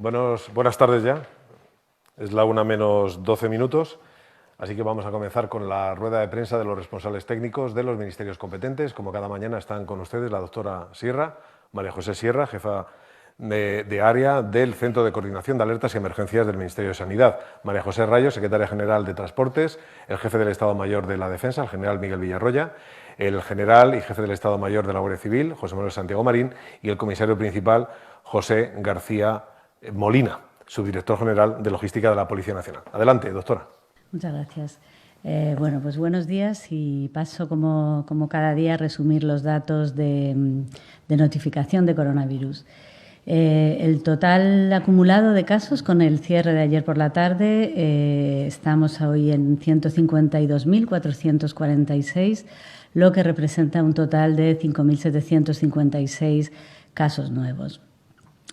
Buenas tardes ya. Es la 1 menos 12 minutos, así que vamos a comenzar con la rueda de prensa de los responsables técnicos de los ministerios competentes. Como cada mañana están con ustedes la doctora Sierra, María José Sierra, jefa de área del Centro de Coordinación de Alertas y Emergencias del Ministerio de Sanidad, María José Rayo, secretaria general de Transportes, el jefe del Estado Mayor de la Defensa, el general Miguel Villarroya, el general y jefe del Estado Mayor de la Guardia Civil, José Manuel Santiago Marín, y el comisario principal, José García Molina, subdirector general de Logística de la Policía Nacional. Adelante, doctora. Muchas gracias. Pues buenos días y paso como cada día a resumir los datos de notificación de coronavirus. El total acumulado de casos con el cierre de ayer por la tarde, estamos hoy en 152.446, lo que representa un total de 5.756 casos nuevos.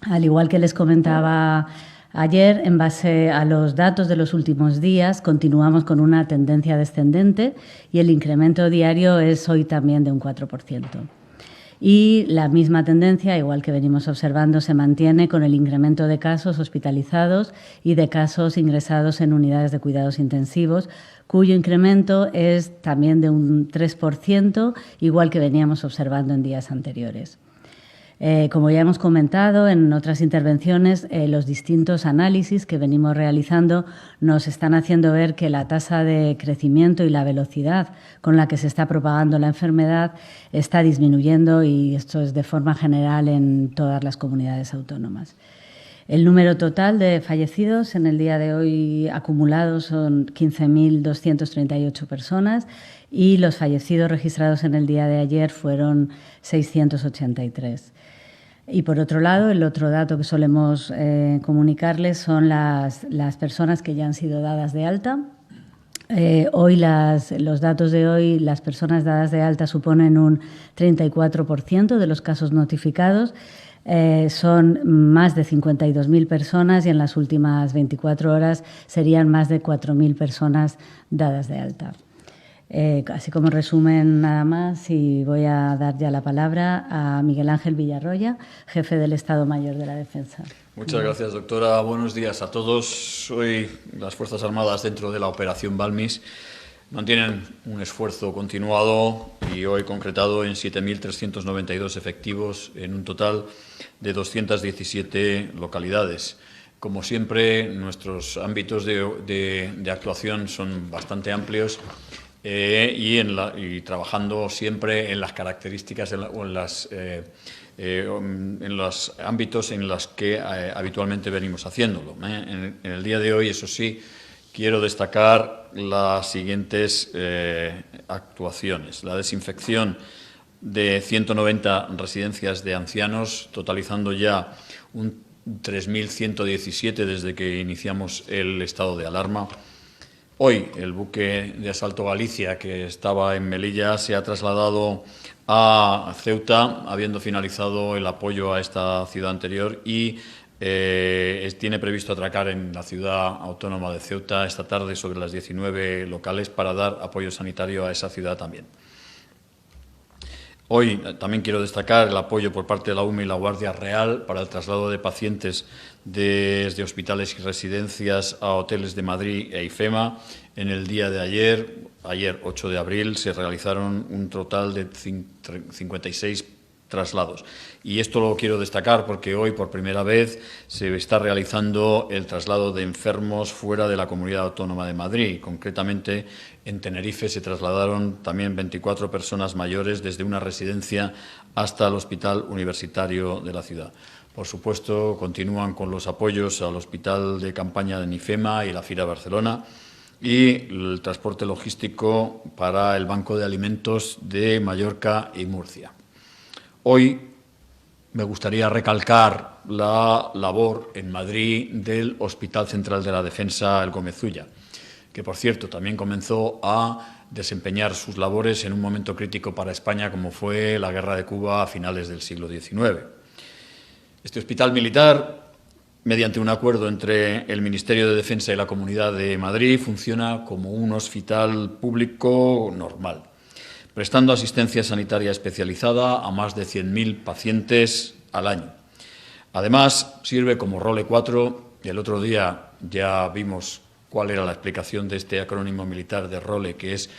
Al igual que les comentaba ayer, en base a los datos de los últimos días, continuamos con una tendencia descendente y el incremento diario es hoy también de un 4%. Y la misma tendencia, igual que venimos observando, se mantiene con el incremento de casos hospitalizados y de casos ingresados en unidades de cuidados intensivos, cuyo incremento es también de un 3%, igual que veníamos observando en días anteriores. Como ya hemos comentado en otras intervenciones, los distintos análisis que venimos realizando nos están haciendo ver que la tasa de crecimiento y la velocidad con la que se está propagando la enfermedad está disminuyendo, y esto es de forma general en todas las comunidades autónomas. El número total de fallecidos en el día de hoy acumulados son 15.238 personas y los fallecidos registrados en el día de ayer fueron 683. Y por otro lado, el otro dato que solemos comunicarles son las personas que ya han sido dadas de alta. Hoy los datos de hoy, las personas dadas de alta suponen un 34% de los casos notificados. Son más de 52.000 personas y en las últimas 24 horas serían más de 4.000 personas dadas de alta. Así como resumen nada más, y voy a dar ya la palabra a Miguel Ángel Villarroya, jefe del Estado Mayor de la Defensa. Muchas gracias, doctora. Buenos días a todos. Hoy las Fuerzas Armadas, dentro de la Operación Balmis, mantienen un esfuerzo continuado y hoy concretado en 7.392 efectivos en un total de 217 localidades. Como siempre, nuestros ámbitos de actuación son bastante amplios y trabajando siempre en las características o en los ámbitos en los que habitualmente venimos haciéndolo. En el día de hoy, eso sí, quiero destacar las siguientes actuaciones. La desinfección de 190 residencias de ancianos, totalizando ya un 3.117 desde que iniciamos el estado de alarma. Hoy el buque de asalto Galicia, que estaba en Melilla, se ha trasladado a Ceuta, habiendo finalizado el apoyo a esta ciudad anterior, y tiene previsto atracar en la ciudad autónoma de Ceuta esta tarde sobre las 19 locales para dar apoyo sanitario a esa ciudad también. Hoy también quiero destacar el apoyo por parte de la UME y la Guardia Real para el traslado de pacientes desde hospitales y residencias a hoteles de Madrid e IFEMA. En el día de ayer 8 de abril, se realizaron un total de 56 traslados. Y esto lo quiero destacar porque hoy, por primera vez, se está realizando el traslado de enfermos fuera de la Comunidad Autónoma de Madrid. Concretamente, en Tenerife se trasladaron también 24 personas mayores desde una residencia hasta el Hospital Universitario de la ciudad. Por supuesto, continúan con los apoyos al Hospital de Campaña de Nifema y la Fira Barcelona, y el transporte logístico para el Banco de Alimentos de Mallorca y Murcia. Hoy me gustaría recalcar la labor en Madrid del Hospital Central de la Defensa, el Gómez Ulla, que, por cierto, también comenzó a desempeñar sus labores en un momento crítico para España, como fue la Guerra de Cuba a finales del siglo XIX. Este hospital militar, mediante un acuerdo entre el Ministerio de Defensa y la Comunidad de Madrid, funciona como un hospital público normal, prestando asistencia sanitaria especializada a más de 100.000 pacientes al año. Además, sirve como role 4. El otro día ya vimos cuál era la explicación de este acrónimo militar de role, que es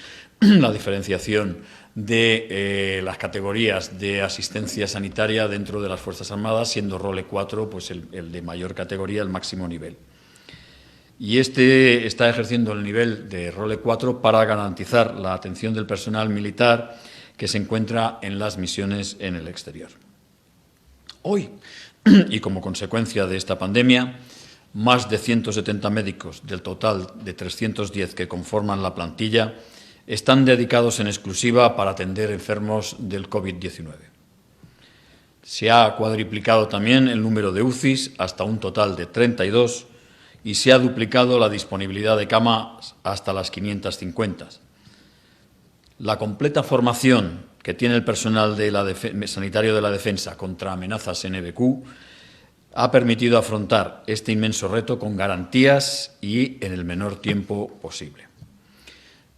la diferenciación de las categorías de asistencia sanitaria dentro de las Fuerzas Armadas, siendo role 4 pues el de mayor categoría, el máximo nivel. Y este está ejerciendo el nivel de role 4 para garantizar la atención del personal militar que se encuentra en las misiones en el exterior. Hoy, y como consecuencia de esta pandemia, más de 170 médicos del total de 310 que conforman la plantilla están dedicados en exclusiva para atender enfermos del COVID-19. Se ha cuadriplicado también el número de UCIs hasta un total de 32 y se ha duplicado la disponibilidad de camas hasta las 550. La completa formación que tiene el personal sanitario de la defensa contra amenazas en EBQ ha permitido afrontar este inmenso reto con garantías y en el menor tiempo posible.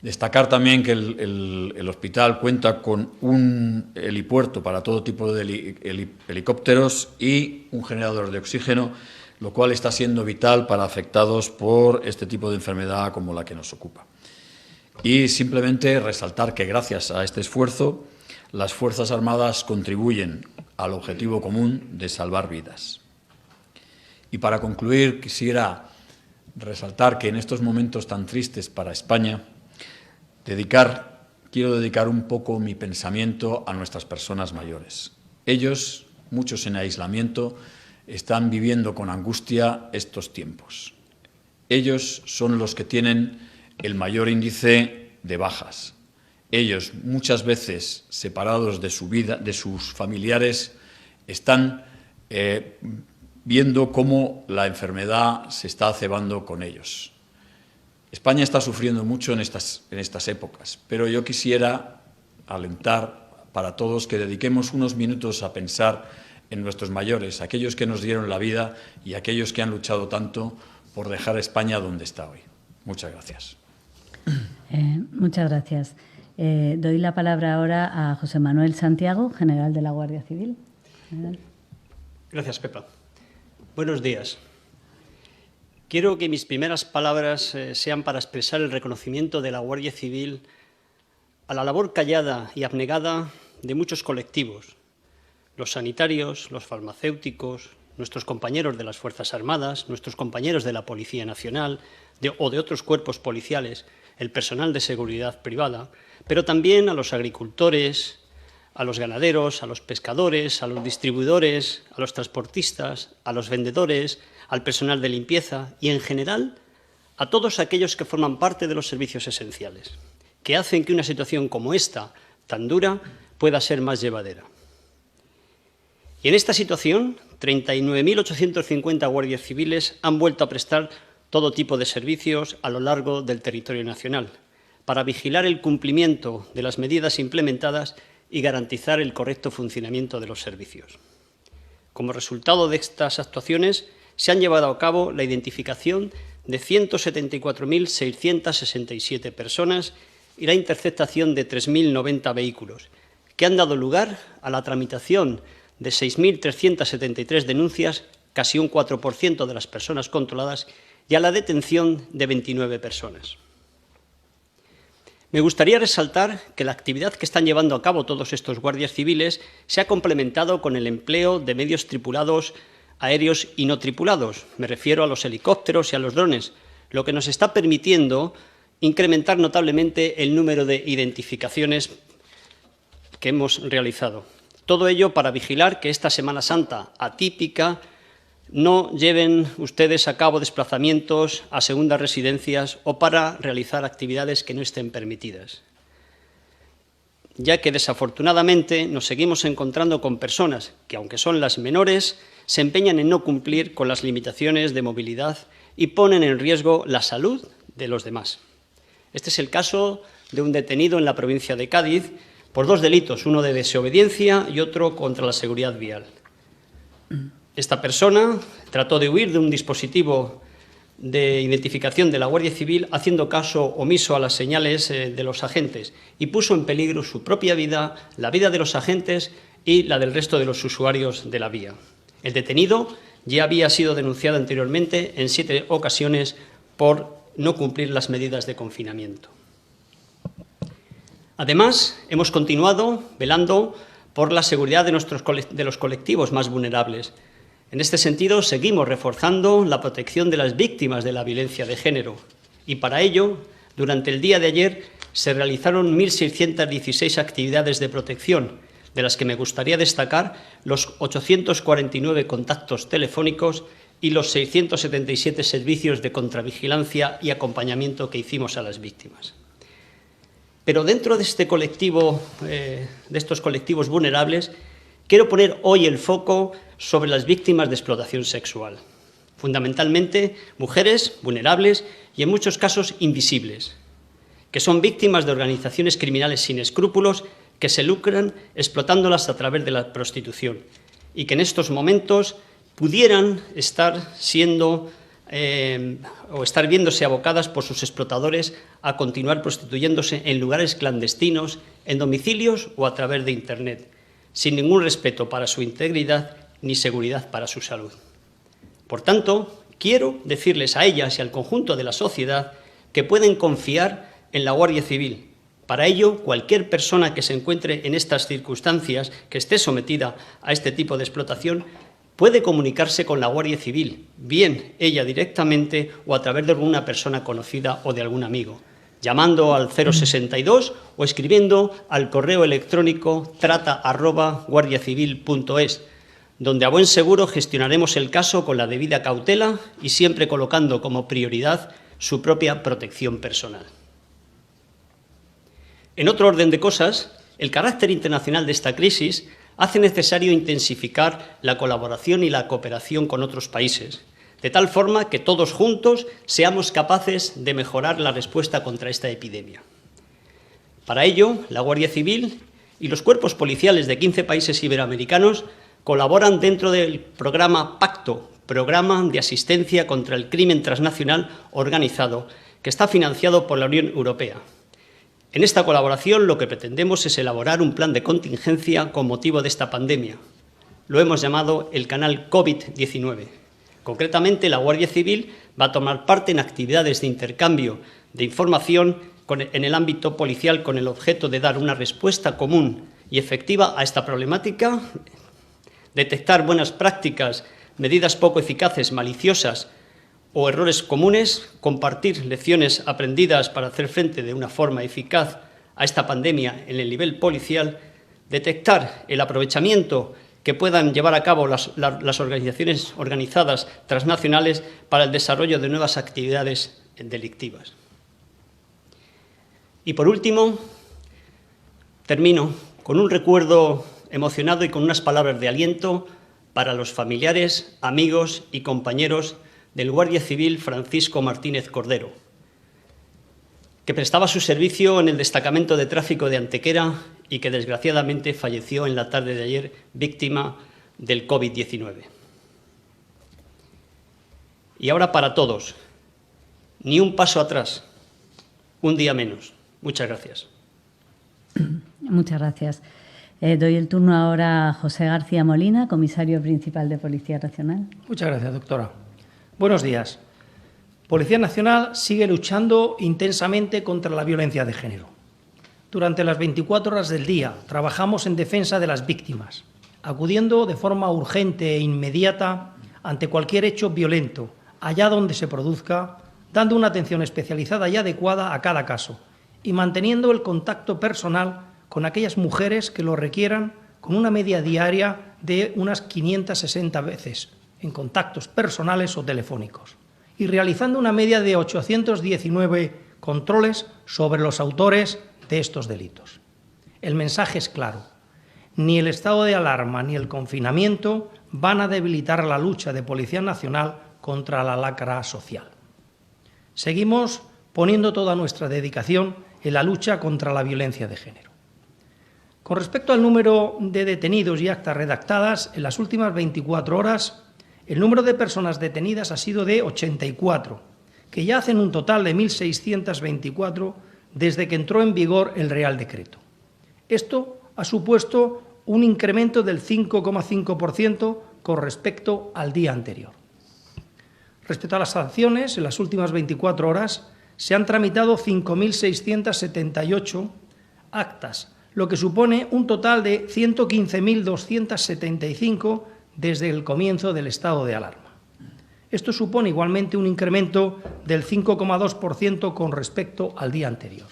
Destacar también que el hospital cuenta con un helipuerto para todo tipo de helicópteros y un generador de oxígeno, lo cual está siendo vital para afectados por este tipo de enfermedad como la que nos ocupa. Y simplemente resaltar que gracias a este esfuerzo, las Fuerzas Armadas contribuyen al objetivo común de salvar vidas. Y para concluir, quisiera resaltar que en estos momentos tan tristes para España, quiero dedicar un poco mi pensamiento a nuestras personas mayores. Ellos, muchos en aislamiento, están viviendo con angustia estos tiempos. Ellos son los que tienen el mayor índice de bajas. Ellos, muchas veces separados de su vida, de sus familiares, están viendo cómo la enfermedad se está cebando con ellos. España está sufriendo mucho en estas épocas, pero yo quisiera alentar para todos que dediquemos unos minutos a pensar en nuestros mayores, aquellos que nos dieron la vida y aquellos que han luchado tanto por dejar España donde está hoy. Muchas gracias. Muchas gracias. Doy la palabra ahora a José Manuel Santiago, general de la Guardia Civil. General. Gracias, Pepa. Buenos días. Quiero que mis primeras palabras sean para expresar el reconocimiento de la Guardia Civil a la labor callada y abnegada de muchos colectivos, los sanitarios, los farmacéuticos, nuestros compañeros de las Fuerzas Armadas, nuestros compañeros de la Policía Nacional o de otros cuerpos policiales, el personal de seguridad privada, pero también a los agricultores, a los ganaderos, a los pescadores, a los distribuidores, a los transportistas, a los vendedores, al personal de limpieza y, en general, a todos aquellos que forman parte de los servicios esenciales, que hacen que una situación como esta, tan dura, pueda ser más llevadera. Y en esta situación, 39.850 guardias civiles han vuelto a prestar todo tipo de servicios a lo largo del territorio nacional, para vigilar el cumplimiento de las medidas implementadas y garantizar el correcto funcionamiento de los servicios. Como resultado de estas actuaciones, se han llevado a cabo la identificación de 174.667 personas y la interceptación de 3.090 vehículos, que han dado lugar a la tramitación de 6.373 denuncias, casi un 4% de las personas controladas, y a la detención de 29 personas. Me gustaría resaltar que la actividad que están llevando a cabo todos estos guardias civiles se ha complementado con el empleo de medios tripulados aéreos y no tripulados. Me refiero a los helicópteros y a los drones, lo que nos está permitiendo incrementar notablemente el número de identificaciones que hemos realizado. Todo ello para vigilar que esta Semana Santa atípica no lleven ustedes a cabo desplazamientos a segundas residencias o para realizar actividades que no estén permitidas, ya que desafortunadamente nos seguimos encontrando con personas que, aunque son las menores, se empeñan en no cumplir con las limitaciones de movilidad y ponen en riesgo la salud de los demás. Este es el caso de un detenido en la provincia de Cádiz por dos delitos, uno de desobediencia y otro contra la seguridad vial. Esta persona trató de huir de un dispositivo de identificación de la Guardia Civil haciendo caso omiso a las señales de los agentes y puso en peligro su propia vida, la vida de los agentes y la del resto de los usuarios de la vía. El detenido ya había sido denunciado anteriormente en 7 ocasiones por no cumplir las medidas de confinamiento. Además, hemos continuado velando por la seguridad de los colectivos más vulnerables. En este sentido, seguimos reforzando la protección de las víctimas de la violencia de género y para ello, durante el día de ayer, se realizaron 1.616 actividades de protección, de las que me gustaría destacar los 849 contactos telefónicos y los 677 servicios de contravigilancia y acompañamiento que hicimos a las víctimas. Pero dentro de este colectivo, de estos colectivos vulnerables, quiero poner hoy el foco sobre las víctimas de explotación sexual, fundamentalmente mujeres vulnerables y en muchos casos invisibles, que son víctimas de organizaciones criminales sin escrúpulos que se lucran explotándolas a través de la prostitución y que en estos momentos pudieran estar siendo o estar viéndose abocadas por sus explotadores a continuar prostituyéndose en lugares clandestinos, en domicilios o a través de Internet, sin ningún respeto para su integridad ni seguridad para su salud. Por tanto, quiero decirles a ellas y al conjunto de la sociedad que pueden confiar en la Guardia Civil. Para ello, cualquier persona que se encuentre en estas circunstancias, que esté sometida a este tipo de explotación, puede comunicarse con la Guardia Civil, bien ella directamente o a través de alguna persona conocida o de algún amigo, llamando al 062 o escribiendo al correo electrónico trata@guardiacivil.es, donde a buen seguro gestionaremos el caso con la debida cautela y siempre colocando como prioridad su propia protección personal. En otro orden de cosas, el carácter internacional de esta crisis hace necesario intensificar la colaboración y la cooperación con otros países, de tal forma que todos juntos seamos capaces de mejorar la respuesta contra esta epidemia. Para ello, la Guardia Civil y los cuerpos policiales de 15 países iberoamericanos colaboran dentro del programa Pacto, Programa de Asistencia contra el Crimen Transnacional Organizado, que está financiado por la Unión Europea. En esta colaboración lo que pretendemos es elaborar un plan de contingencia con motivo de esta pandemia. Lo hemos llamado el canal COVID-19. Concretamente, la Guardia Civil va a tomar parte en actividades de intercambio de información en el ámbito policial con el objeto de dar una respuesta común y efectiva a esta problemática, detectar buenas prácticas, medidas poco eficaces, maliciosas o errores comunes, compartir lecciones aprendidas para hacer frente de una forma eficaz a esta pandemia en el nivel policial, detectar el aprovechamiento que puedan llevar a cabo las organizaciones organizadas transnacionales para el desarrollo de nuevas actividades delictivas. Y por último, termino con un recuerdo emocionado y con unas palabras de aliento para los familiares, amigos y compañeros del guardia civil Francisco Martínez Cordero, que prestaba su servicio en el destacamento de tráfico de Antequera y que desgraciadamente falleció en la tarde de ayer víctima del COVID-19. Y ahora para todos, ni un paso atrás, un día menos. Muchas gracias. Muchas gracias. Doy el turno ahora a José García Molina, comisario principal de Policía Nacional. Muchas gracias, doctora. Buenos días. Policía Nacional sigue luchando intensamente contra la violencia de género. Durante las 24 horas del día trabajamos en defensa de las víctimas, acudiendo de forma urgente e inmediata ante cualquier hecho violento, allá donde se produzca, dando una atención especializada y adecuada a cada caso y manteniendo el contacto personal con aquellas mujeres que lo requieran, con una media diaria de unas 560 veces en contactos personales o telefónicos, y realizando una media de 819 controles sobre los autores de estos delitos. El mensaje es claro: ni el estado de alarma ni el confinamiento van a debilitar la lucha de Policía Nacional contra la lacra social. Seguimos poniendo toda nuestra dedicación en la lucha contra la violencia de género. Con respecto al número de detenidos y actas redactadas, en las últimas 24 horas, el número de personas detenidas ha sido de 84, que ya hacen un total de 1.624 desde que entró en vigor el Real Decreto. Esto ha supuesto un incremento del 5,5% con respecto al día anterior. Respecto a las sanciones, en las últimas 24 horas se han tramitado 5.678 actas, lo que supone un total de 115.275 desde el comienzo del estado de alarma. Esto supone igualmente un incremento del 5,2% con respecto al día anterior.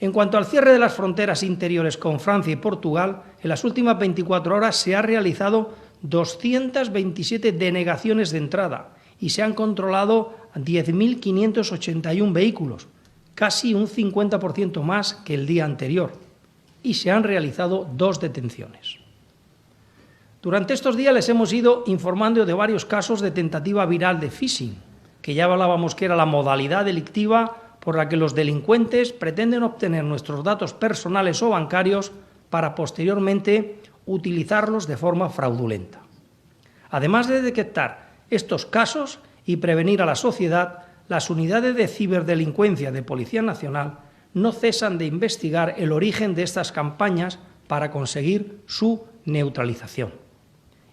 En cuanto al cierre de las fronteras interiores con Francia y Portugal, en las últimas 24 horas se han realizado 227 denegaciones de entrada y se han controlado 10.581 vehículos, casi un 50% más que el día anterior, y se han realizado 2 detenciones. Durante estos días les hemos ido informando de varios casos de tentativa viral de phishing, que ya hablábamos que era la modalidad delictiva por la que los delincuentes pretenden obtener nuestros datos personales o bancarios para posteriormente utilizarlos de forma fraudulenta. Además de detectar estos casos y prevenir a la sociedad, las unidades de ciberdelincuencia de Policía Nacional no cesan de investigar el origen de estas campañas para conseguir su neutralización.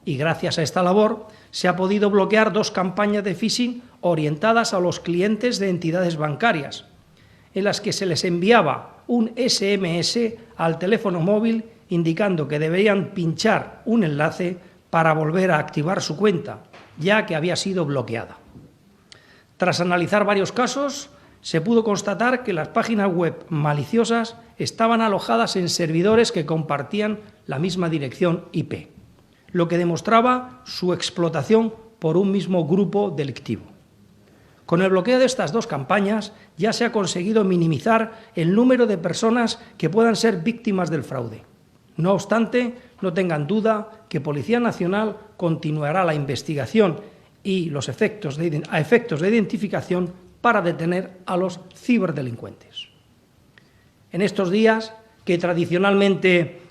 Y gracias a esta labor se ha podido bloquear 2 campañas de phishing orientadas a los clientes de entidades bancarias, en las que se les enviaba un SMS al teléfono móvil indicando que deberían pinchar un enlace para volver a activar su cuenta, ya que había sido bloqueada. Tras analizar varios casos, se pudo constatar que las páginas web maliciosas estaban alojadas en servidores que compartían la misma dirección IP, lo que demostraba su explotación por un mismo grupo delictivo. Con el bloqueo de estas 2 campañas ya se ha conseguido minimizar el número de personas que puedan ser víctimas del fraude. No obstante, no tengan duda que Policía Nacional continuará la investigación y a efectos de identificación para detener a los ciberdelincuentes. En estos días, que tradicionalmente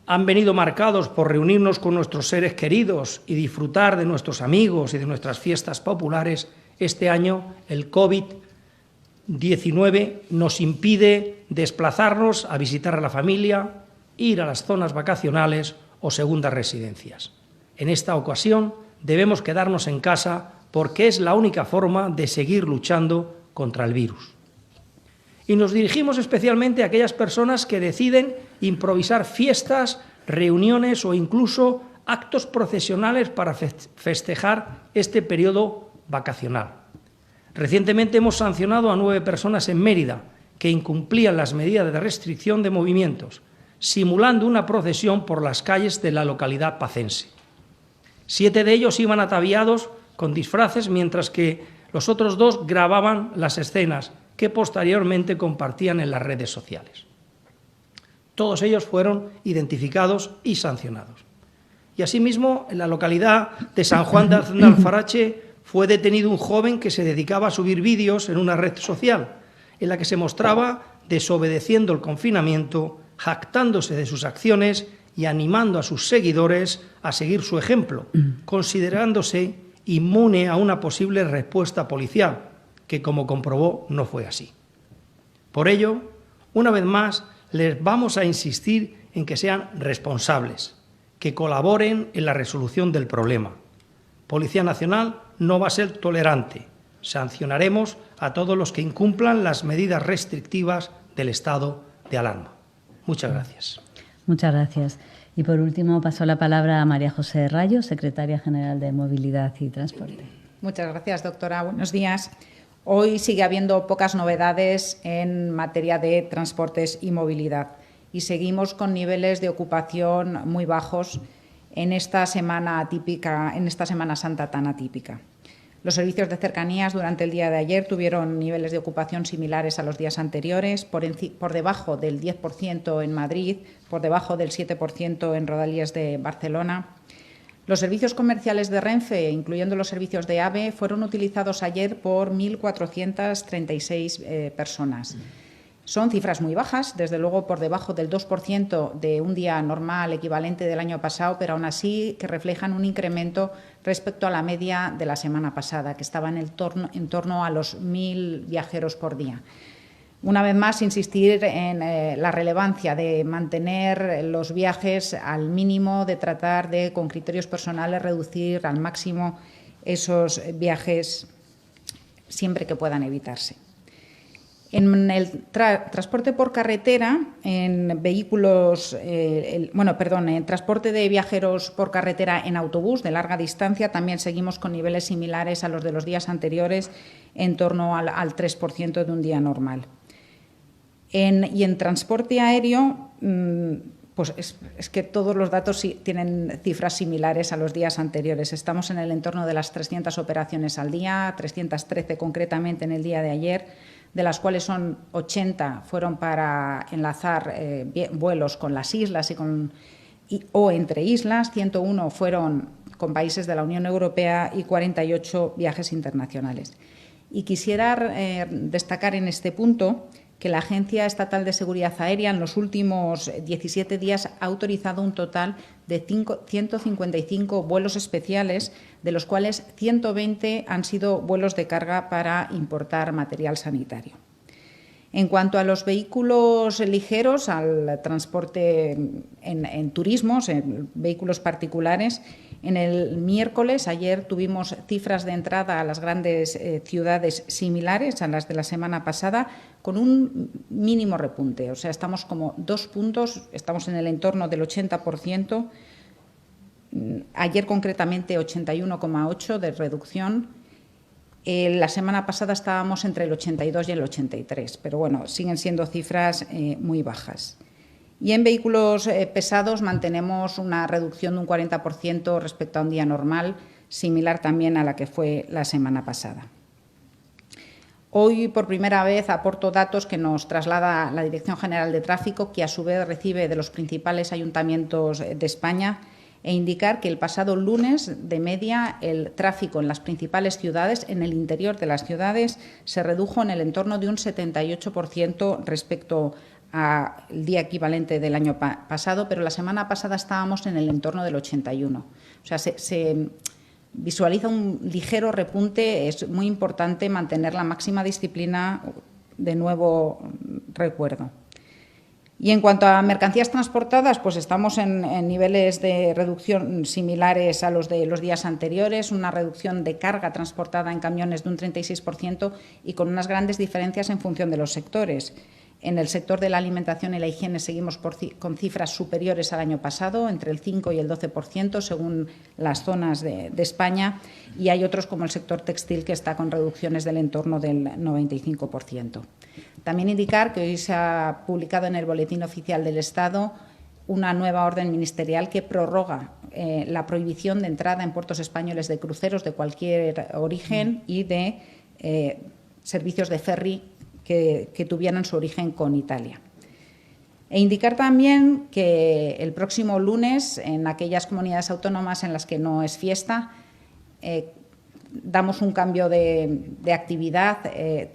han venido marcados por reunirnos con nuestros seres queridos y disfrutar de nuestros amigos y de nuestras fiestas populares, este año el COVID-19 nos impide desplazarnos a visitar a la familia, ir a las zonas vacacionales o segundas residencias. En esta ocasión debemos quedarnos en casa porque es la única forma de seguir luchando contra el virus. Y nos dirigimos especialmente a aquellas personas que deciden improvisar fiestas, reuniones o incluso actos procesionales para festejar este periodo vacacional. Recientemente hemos sancionado a 9 personas en Mérida que incumplían las medidas de restricción de movimientos, simulando una procesión por las calles de la localidad pacense. 7 de ellos iban ataviados con disfraces, mientras que los otros 2 grababan las escenas que posteriormente compartían en las redes sociales. Todos ellos fueron identificados y sancionados. Y asimismo, en la localidad de San Juan de Alfarache fue detenido un joven que se dedicaba a subir vídeos en una red social, en la que se mostraba desobedeciendo el confinamiento, jactándose de sus acciones y animando a sus seguidores a seguir su ejemplo, considerándose inmune a una posible respuesta policial, que, como comprobó, no fue así. Por ello, una vez más, les vamos a insistir en que sean responsables, que colaboren en la resolución del problema. Policía Nacional no va a ser tolerante. Sancionaremos a todos los que incumplan las medidas restrictivas del estado de alarma. Muchas gracias. Muchas gracias. Y por último, paso la palabra a María José Rayo, secretaria general de Movilidad y Transporte. Muchas gracias, doctora. Buenos días. Hoy sigue habiendo pocas novedades en materia de transportes y movilidad y seguimos con niveles de ocupación muy bajos en esta semana atípica, en esta Semana Santa tan atípica. Los servicios de cercanías durante el día de ayer tuvieron niveles de ocupación similares a los días anteriores, por debajo del 10% en Madrid, por debajo del 7% en Rodalies de Barcelona. Los servicios comerciales de Renfe, incluyendo los servicios de AVE, fueron utilizados ayer por 1.436 personas. Son cifras muy bajas, desde luego por debajo del 2% de un día normal equivalente del año pasado, pero aún así que reflejan un incremento respecto a la media de la semana pasada, que estaba en torno a los 1.000 viajeros por día. Una vez más, insistir en la relevancia de mantener los viajes al mínimo, de tratar de, con criterios personales, reducir al máximo esos viajes siempre que puedan evitarse. En el transporte por carretera, en vehículos, en transporte de viajeros por carretera en autobús de larga distancia, también seguimos con niveles similares a los de los días anteriores, en torno al 3% de un día normal. Y en transporte aéreo, pues es que todos los datos sí tienen cifras similares a los días anteriores. Estamos en el entorno de las 300 operaciones al día, 313 concretamente en el día de ayer, de las cuales 80 fueron para enlazar vuelos con las islas o entre islas, 101 fueron con países de la Unión Europea y 48 viajes internacionales. Y quisiera destacar en este punto que la Agencia Estatal de Seguridad Aérea en los últimos 17 días ha autorizado un total de 155 vuelos especiales, de los cuales 120 han sido vuelos de carga para importar material sanitario. En cuanto a los vehículos ligeros, al transporte en turismos, en vehículos particulares, en el miércoles, ayer, tuvimos cifras de entrada a las grandes ciudades similares a las de la semana pasada, con un mínimo repunte. O sea, estamos como 2 puntos, estamos en el entorno del 80%, ayer concretamente 81,8% de reducción. La semana pasada estábamos entre el 82 y el 83, pero bueno, siguen siendo cifras muy bajas. Y en vehículos pesados mantenemos una reducción de un 40% respecto a un día normal, similar también a la que fue la semana pasada. Hoy, por primera vez, aporto datos que nos traslada la Dirección General de Tráfico, que a su vez recibe de los principales ayuntamientos de España, e indicar que el pasado lunes, de media, el tráfico en las principales ciudades, en el interior de las ciudades, se redujo en el entorno de un 78% respecto al día equivalente del año pasado, pero la semana pasada estábamos en el entorno del 81%. O sea, se visualiza un ligero repunte. Es muy importante mantener la máxima disciplina, de nuevo recuerdo. Y en cuanto a mercancías transportadas, pues estamos en niveles de reducción similares a los de los días anteriores, una reducción de carga transportada en camiones de un 36% y con unas grandes diferencias en función de los sectores. En el sector de la alimentación y la higiene seguimos con cifras superiores al año pasado, entre el 5 y el 12%, según las zonas de España, y hay otros como el sector textil que está con reducciones del entorno del 95%. También indicar que hoy se ha publicado en el Boletín Oficial del Estado una nueva orden ministerial que prorroga la prohibición de entrada en puertos españoles de cruceros de cualquier origen y de servicios de ferry que tuvieran su origen con Italia. E indicar también que el próximo lunes, en aquellas comunidades autónomas en las que no es fiesta, damos un cambio de actividad,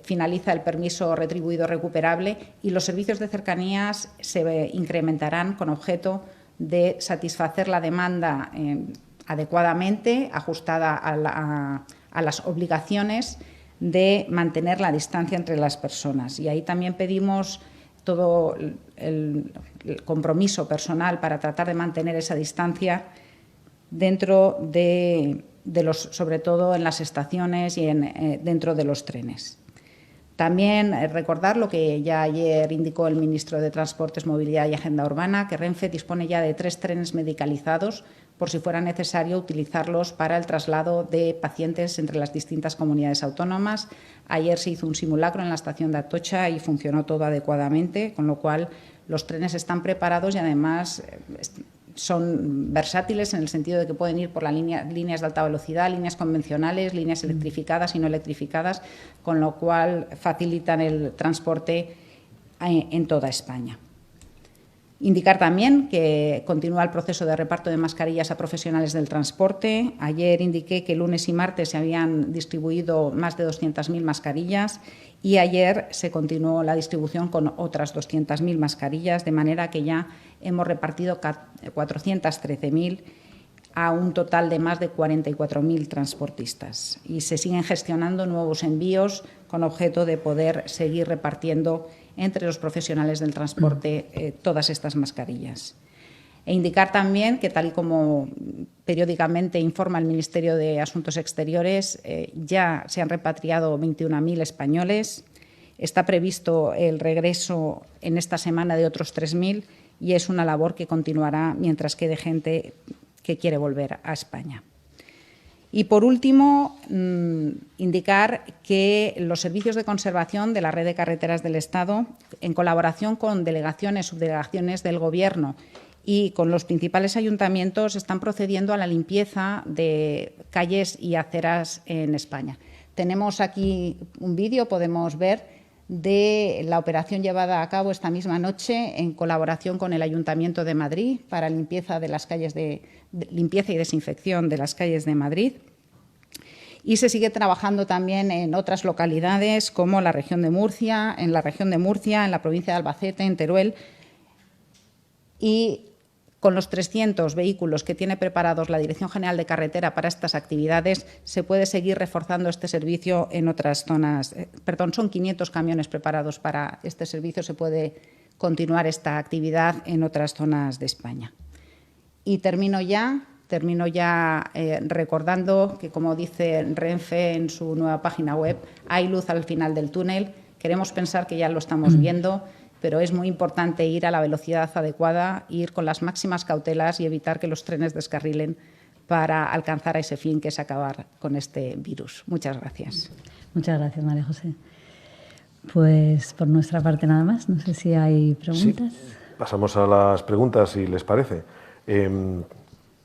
finaliza el permiso retribuido recuperable y los servicios de cercanías se incrementarán con objeto de satisfacer la demanda adecuadamente, ajustada a las obligaciones de mantener la distancia entre las personas. Y ahí también pedimos todo el compromiso personal para tratar de mantener esa distancia dentro de sobre todo en las estaciones y dentro de los trenes. También recordar lo que ya ayer indicó el ministro de Transportes, Movilidad y Agenda Urbana, que Renfe dispone ya de 3 trenes medicalizados por si fuera necesario utilizarlos para el traslado de pacientes entre las distintas comunidades autónomas. Ayer se hizo un simulacro en la estación de Atocha y funcionó todo adecuadamente, con lo cual los trenes están preparados y además son versátiles en el sentido de que pueden ir por líneas de alta velocidad, líneas convencionales, líneas electrificadas y no electrificadas, con lo cual facilitan el transporte en toda España. Indicar también que continúa el proceso de reparto de mascarillas a profesionales del transporte. Ayer indiqué que lunes y martes se habían distribuido más de 200.000 mascarillas y ayer se continuó la distribución con otras 200.000 mascarillas, de manera que ya hemos repartido 413.000 a un total de más de 44.000 transportistas y se siguen gestionando nuevos envíos con objeto de poder seguir repartiendo entre los profesionales del transporte todas estas mascarillas. E indicar también que, tal y como periódicamente informa el Ministerio de Asuntos Exteriores, ya se han repatriado 21.000 españoles. Está previsto el regreso en esta semana de otros 3.000 y es una labor que continuará mientras quede gente que quiere volver a España. Y, por último, indicar que los servicios de conservación de la red de carreteras del Estado, en colaboración con delegaciones, subdelegaciones del Gobierno y con los principales ayuntamientos, están procediendo a la limpieza de calles y aceras en España. Tenemos aquí un vídeo, podemos ver, de la operación llevada a cabo esta misma noche en colaboración con el Ayuntamiento de Madrid para limpieza de las calles limpieza y desinfección de las calles de Madrid. Y se sigue trabajando también en otras localidades como la región de Murcia, en la provincia de Albacete, en Teruel, y con los 300 vehículos que tiene preparados la Dirección General de Carretera para estas actividades, se puede seguir reforzando este servicio en otras zonas. Son 500 camiones preparados para este servicio, se puede continuar esta actividad en otras zonas de España. Y termino ya recordando que, como dice Renfe en su nueva página web, hay luz al final del túnel. Queremos pensar que ya lo estamos viendo, pero es muy importante ir a la velocidad adecuada, ir con las máximas cautelas y evitar que los trenes descarrilen para alcanzar a ese fin, que es acabar con este virus. Muchas gracias. Muchas gracias, María José. Pues por nuestra parte nada más. No sé si hay preguntas. Sí. Pasamos a las preguntas, si les parece.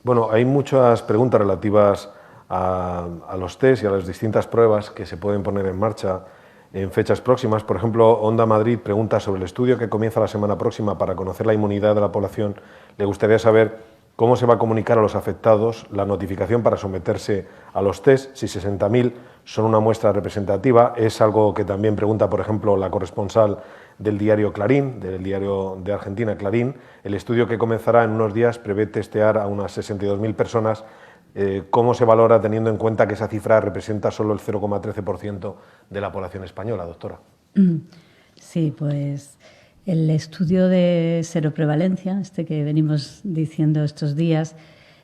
Bueno, hay muchas preguntas relativas a los test y a las distintas pruebas que se pueden poner en marcha en fechas próximas. Por ejemplo, Onda Madrid pregunta sobre el estudio que comienza la semana próxima para conocer la inmunidad de la población. Le gustaría saber cómo se va a comunicar a los afectados la notificación para someterse a los test, si 60.000 son una muestra representativa. Es algo que también pregunta, por ejemplo, la corresponsal del diario Clarín, del diario de Argentina Clarín. El estudio, que comenzará en unos días, prevé testear a unas 62.000 personas. ¿Cómo se valora teniendo en cuenta que esa cifra representa solo el 0,13% de la población española, doctora? Sí, pues el estudio de seroprevalencia, que venimos diciendo estos días,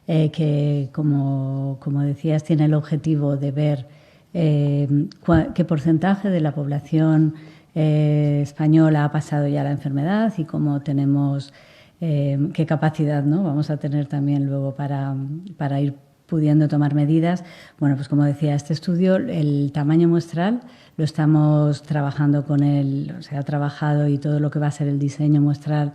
que como decías tiene el objetivo de ver qué porcentaje de la población española ha pasado ya la enfermedad y cómo tenemos, qué capacidad, ¿no?, vamos a tener también luego para ir pudiendo tomar medidas. Bueno, pues como decía, este estudio, el tamaño muestral, lo estamos trabajando se ha trabajado, y todo lo que va a ser el diseño muestral,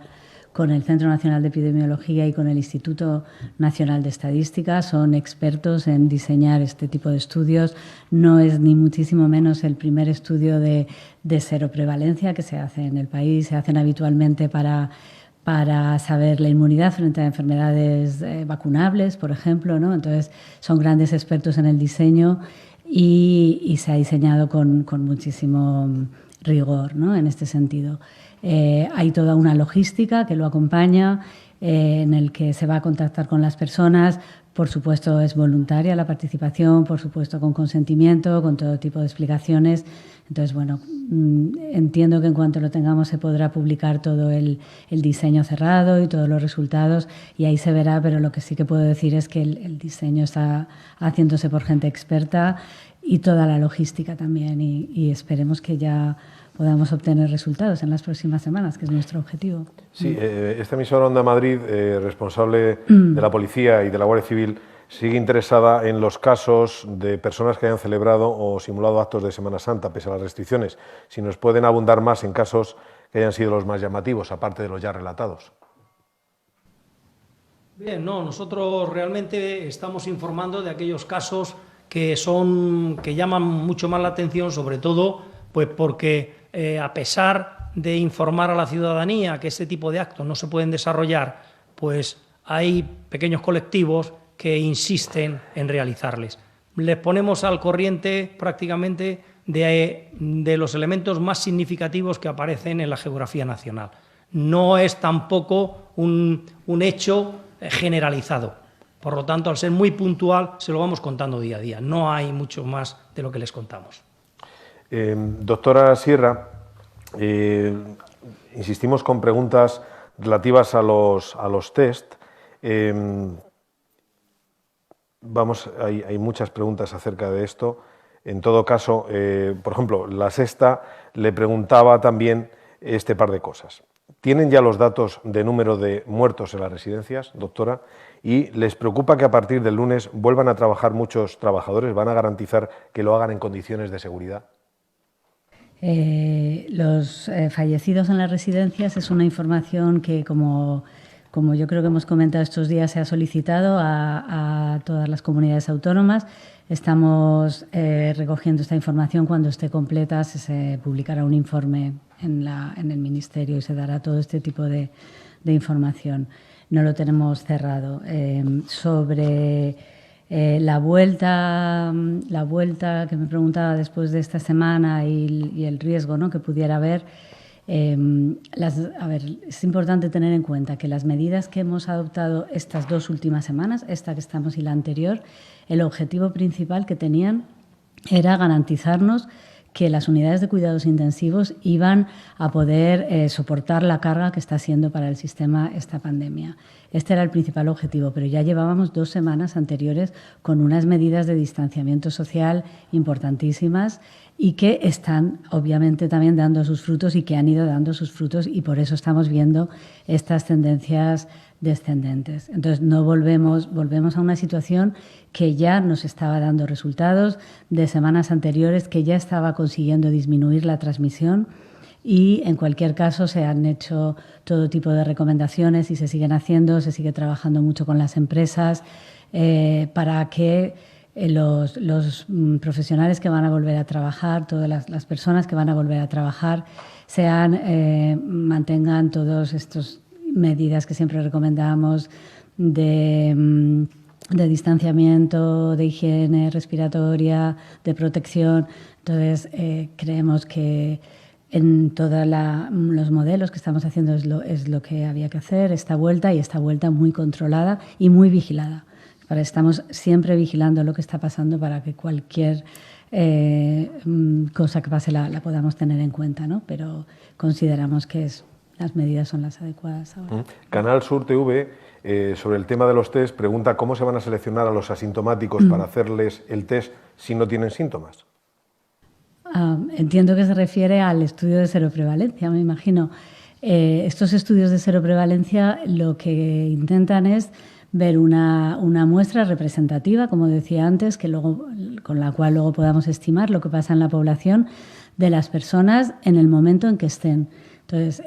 con el Centro Nacional de Epidemiología y con el Instituto Nacional de Estadística. Son expertos en diseñar este tipo de estudios. No es ni muchísimo menos el primer estudio de seroprevalencia que se hace en el país. Se hacen habitualmente para saber la inmunidad frente a enfermedades vacunables, por ejemplo, ¿no? Entonces, son grandes expertos en el diseño y se ha diseñado con muchísimo rigor, ¿no?, en este sentido. Hay toda una logística que lo acompaña, en el que se va a contactar con las personas. Por supuesto, es voluntaria la participación, por supuesto con consentimiento, con todo tipo de explicaciones. Entonces, bueno, entiendo que en cuanto lo tengamos se podrá publicar todo el diseño cerrado y todos los resultados, y ahí se verá, pero lo que sí que puedo decir es que el diseño está haciéndose por gente experta y toda la logística también, y esperemos que ya podamos obtener resultados en las próximas semanas, que es nuestro objetivo. Sí, esta emisora Onda Madrid, responsable de la Policía y de la Guardia Civil, sigue interesada en los casos de personas que hayan celebrado o simulado actos de Semana Santa, pese a las restricciones. Si nos pueden abundar más en casos que hayan sido los más llamativos, aparte de los ya relatados. Bien, no, nosotros realmente estamos informando de aquellos casos que llaman mucho más la atención, sobre todo pues porque a pesar de informar a la ciudadanía que este tipo de actos no se pueden desarrollar, pues hay pequeños colectivos que insisten en realizarles. Les ponemos al corriente prácticamente de los elementos más significativos que aparecen en la geografía nacional. No es tampoco un hecho generalizado, Por lo tanto, al ser muy puntual, se lo vamos contando día a día. No hay mucho más de lo que les contamos. Doctora Sierra, insistimos con preguntas relativas a los test. Hay muchas preguntas acerca de esto. En todo caso, por ejemplo, La Sexta le preguntaba también este par de cosas. ¿Tienen ya los datos de número de muertos en las residencias, doctora? ¿Y les preocupa que a partir del lunes vuelvan a trabajar muchos trabajadores? ¿Van a garantizar que lo hagan en condiciones de seguridad? Los fallecidos en las residencias es una información que, como yo creo que hemos comentado estos días, se ha solicitado a todas las comunidades autónomas. Estamos recogiendo esta información. Cuando esté completa se publicará un informe en el Ministerio y se dará todo este tipo de información. No lo tenemos cerrado. Sobre la vuelta que me preguntaba después de esta semana y el riesgo, ¿no?, que pudiera haber. Es importante tener en cuenta que las medidas que hemos adoptado estas 2 últimas semanas, esta que estamos y la anterior, el objetivo principal que tenían era garantizarnos que las unidades de cuidados intensivos iban a poder soportar la carga que está siendo para el sistema esta pandemia. Este era el principal objetivo, pero ya llevábamos 2 semanas anteriores con unas medidas de distanciamiento social importantísimas y que están obviamente también dando sus frutos y que han ido dando sus frutos, y por eso estamos viendo estas tendencias descendentes. Entonces volvemos a una situación que ya nos estaba dando resultados de semanas anteriores, que ya estaba consiguiendo disminuir la transmisión, y en cualquier caso se han hecho todo tipo de recomendaciones y se siguen haciendo, se sigue trabajando mucho con las empresas para que los profesionales que van a volver a trabajar, todas las personas que van a volver a trabajar, mantengan todas estas medidas que siempre recomendamos de distanciamiento, de higiene respiratoria, de protección. Entonces, creemos que en todos los modelos que estamos haciendo es lo que había que hacer, esta vuelta muy controlada y muy vigilada. Estamos siempre vigilando lo que está pasando para que cualquier cosa que pase la podamos tener en cuenta, ¿no? Pero consideramos que las medidas son las adecuadas ahora. Canal Sur TV, sobre el tema de los test, pregunta cómo se van a seleccionar a los asintomáticos para hacerles el test si no tienen síntomas. Entiendo que se refiere al estudio de seroprevalencia, me imagino. Estos estudios de seroprevalencia lo que intentan es ver una muestra representativa, como decía antes, con la cual luego podamos estimar lo que pasa en la población de las personas en el momento en que estén. Entonces,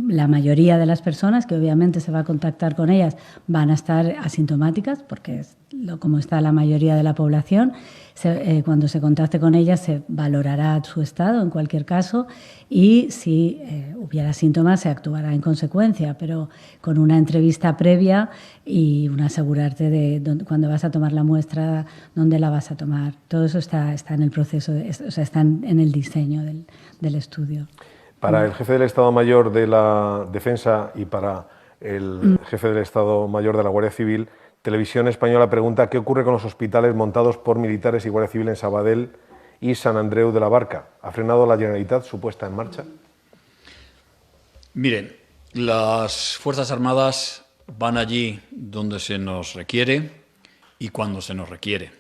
la mayoría de las personas, que obviamente se va a contactar con ellas, van a estar asintomáticas, porque es como está la mayoría de la población. Cuando se contacte con ellas se valorará su estado en cualquier caso, y si hubiera síntomas se actuará en consecuencia, pero con una entrevista previa y asegurarte de cuando vas a tomar la muestra, dónde la vas a tomar. Todo eso está en el proceso, está en el diseño del estudio. Para el jefe del Estado Mayor de la Defensa y para el jefe del Estado Mayor de la Guardia Civil, Televisión Española pregunta qué ocurre con los hospitales montados por militares y Guardia Civil en Sabadell y Sant Andreu de la Barca. ¿Ha frenado la Generalitat su puesta en marcha? Miren, las Fuerzas Armadas van allí donde se nos requiere y cuando se nos requiere.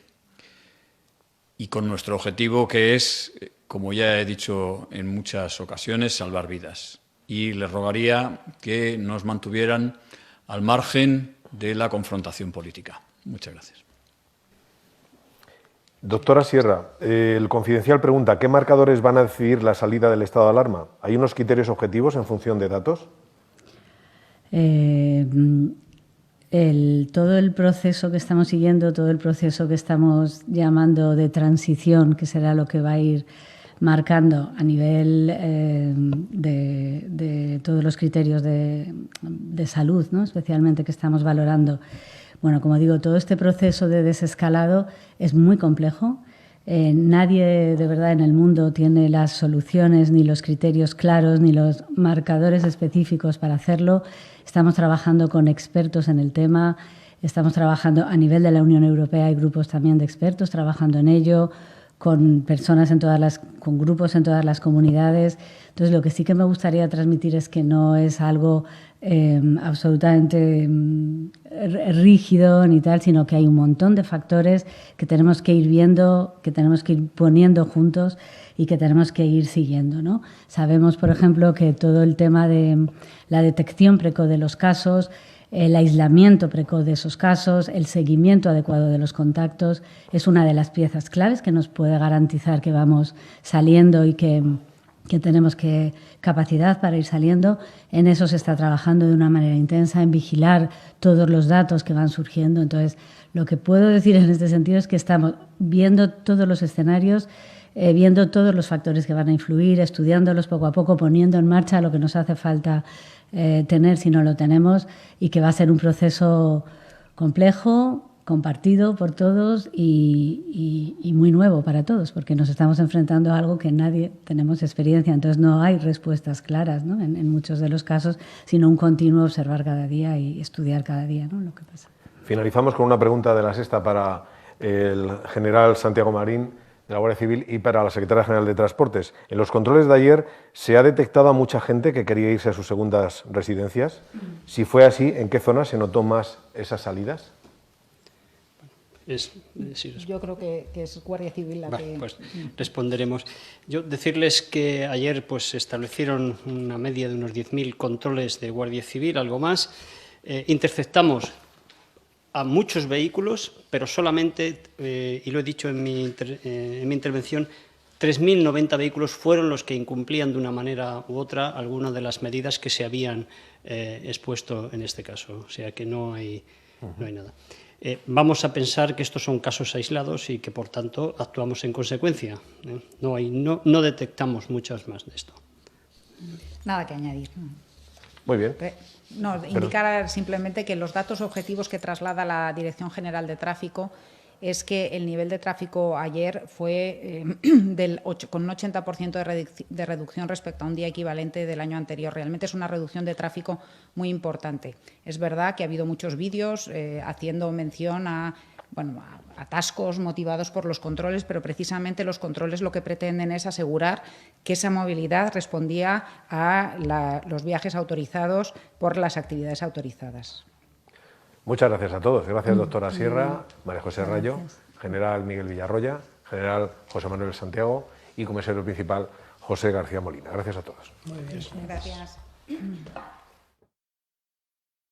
Y con nuestro objetivo, que es, como ya he dicho en muchas ocasiones, salvar vidas. Y les rogaría que nos mantuvieran al margen de la confrontación política. Muchas gracias. Doctora Sierra, el Confidencial pregunta ¿qué marcadores van a decidir la salida del estado de alarma? ¿Hay unos criterios objetivos en función de datos? Todo el proceso que estamos siguiendo, todo el proceso que estamos llamando de transición, que será lo que va a ir marcando a nivel de todos los criterios de salud, ¿no?, especialmente, que estamos valorando. Bueno, como digo, todo este proceso de desescalado es muy complejo. Nadie de verdad en el mundo tiene las soluciones, ni los criterios claros, ni los marcadores específicos para hacerlo. Estamos trabajando con expertos en el tema. Estamos trabajando a nivel de la Unión Europea, hay grupos también de expertos trabajando en ello, con personas con grupos en todas las comunidades. Entonces, lo que sí que me gustaría transmitir es que no es algo absolutamente rígido ni tal, sino que hay un montón de factores que tenemos que ir viendo, que tenemos que ir poniendo juntos y que tenemos que ir siguiendo, ¿no? Sabemos, por ejemplo, que todo el tema de la detección precoz de los casos, el aislamiento precoz de esos casos, el seguimiento adecuado de los contactos, es una de las piezas claves que nos puede garantizar que vamos saliendo y que tenemos capacidad para ir saliendo. En eso se está trabajando de una manera intensa, en vigilar todos los datos que van surgiendo. Entonces, lo que puedo decir en este sentido es que estamos viendo todos los escenarios, viendo todos los factores que van a influir, estudiándolos poco a poco, poniendo en marcha lo que nos hace falta tener si no lo tenemos, y que va a ser un proceso complejo, compartido por todos y muy nuevo para todos, porque nos estamos enfrentando a algo que nadie tenemos experiencia. Entonces no hay respuestas claras, ¿no? en muchos de los casos, sino un continuo observar cada día y estudiar cada día, ¿no? Lo que pasa. Finalizamos con una pregunta de La Sexta para el general Santiago Marín, de la Guardia Civil, y para la Secretaria General de Transportes. En los controles de ayer se ha detectado a mucha gente que quería irse a sus segundas residencias. Si fue así, ¿en qué zonas se notó más esas salidas? Yo creo que es Guardia Civil la que... Pues responderemos. Yo decirles que ayer pues se establecieron una media de unos 10.000 controles de Guardia Civil, algo más. Interceptamos a muchos vehículos, pero solamente, y lo he dicho en mi intervención, 3.090 vehículos fueron los que incumplían de una manera u otra alguna de las medidas que se habían expuesto en este caso. O sea que no hay nada. Vamos a pensar que estos son casos aislados y que, por tanto, actuamos en consecuencia. No detectamos muchas más de esto. Nada que añadir. Muy bien. No, indicar simplemente que los datos objetivos que traslada la Dirección General de Tráfico es que el nivel de tráfico ayer fue con un 80% de reducción respecto a un día equivalente del año anterior. Realmente es una reducción de tráfico muy importante. Es verdad que ha habido muchos vídeos haciendo mención a atascos motivados por los controles, pero precisamente los controles lo que pretenden es asegurar que esa movilidad respondía a los viajes autorizados por las actividades autorizadas. Muchas gracias a todos. Gracias, doctora Sierra, María José Rayo, general Miguel Villarroya, general José Manuel Santiago y comisario principal José García Molina. Gracias a todos. Muy bien. Gracias.